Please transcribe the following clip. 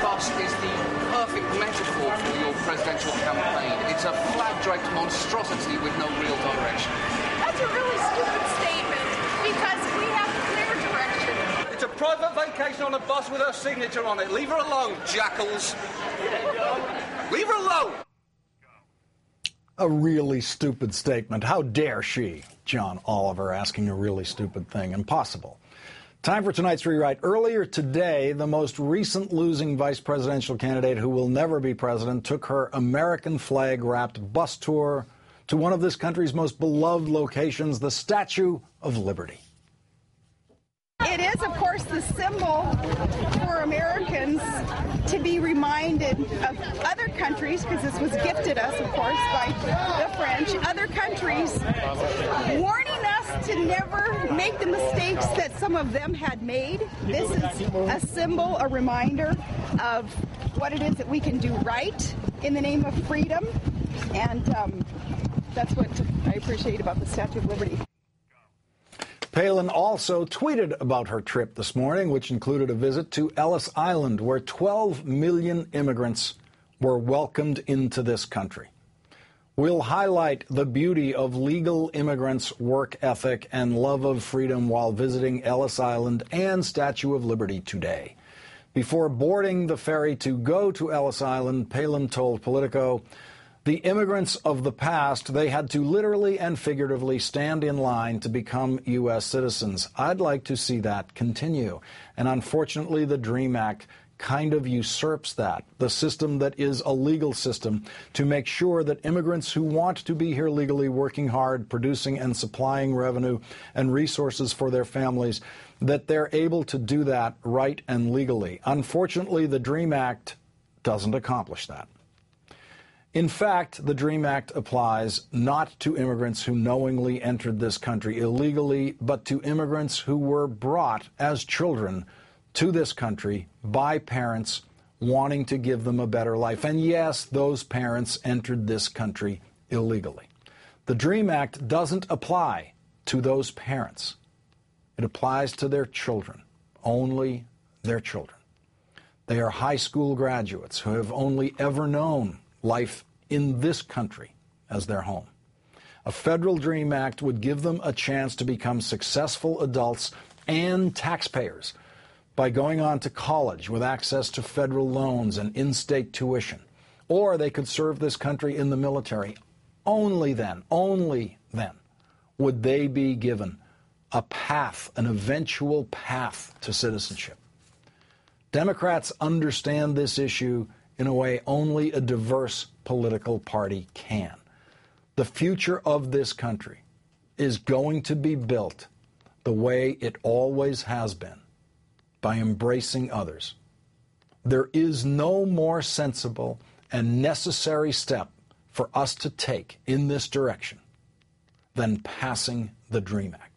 bus is the perfect metaphor for your presidential campaign. It's a flag-draped monstrosity with no real direction. That's a really stupid statement, because we have clear direction. It's a private vacation on a bus with her signature on it. Leave her alone, jackals. Leave her alone. A really stupid statement. How dare she? John Oliver asking a really stupid thing. Impossible. Time for tonight's rewrite. Earlier today, the most recent losing vice presidential candidate who will never be president took her American flag-wrapped bus tour to one of this country's most beloved locations, the Statue of Liberty. It is, of course, the symbol for Americans to be reminded of other countries, because this was gifted us, of course, by the French, other countries, warning us to never make the mistakes that some of them had made. This is a symbol, a reminder of what it is that we can do right in the name of freedom, and that's what I appreciate about the Statue of Liberty. Palin also tweeted about her trip this morning, which included a visit to Ellis Island, where 12 million immigrants were welcomed into this country. We'll highlight the beauty of legal immigrants' work ethic and love of freedom while visiting Ellis Island and Statue of Liberty today. Before boarding the ferry to go to Ellis Island, Palin told Politico, "The immigrants of the past, they had to literally and figuratively stand in line to become U.S. citizens. I'd like to see that continue. And unfortunately, the DREAM Act kind of usurps that, the system that is a legal system, to make sure that immigrants who want to be here legally, working hard, producing and supplying revenue and resources for their families, that they're able to do that right and legally. Unfortunately, the DREAM Act doesn't accomplish that." In fact, the DREAM Act applies not to immigrants who knowingly entered this country illegally, but to immigrants who were brought as children to this country by parents wanting to give them a better life. And yes, those parents entered this country illegally. The DREAM Act doesn't apply to those parents. It applies to their children, only their children. They are high school graduates who have only ever known life in this country as their home. A federal DREAM Act would give them a chance to become successful adults and taxpayers by going on to college with access to federal loans and in-state tuition. Or they could serve this country in the military. Only then would they be given a path, an eventual path to citizenship. Democrats understand this issue in a way only a diverse political party can. The future of this country is going to be built the way it always has been, by embracing others. There is no more sensible and necessary step for us to take in this direction than passing the DREAM Act.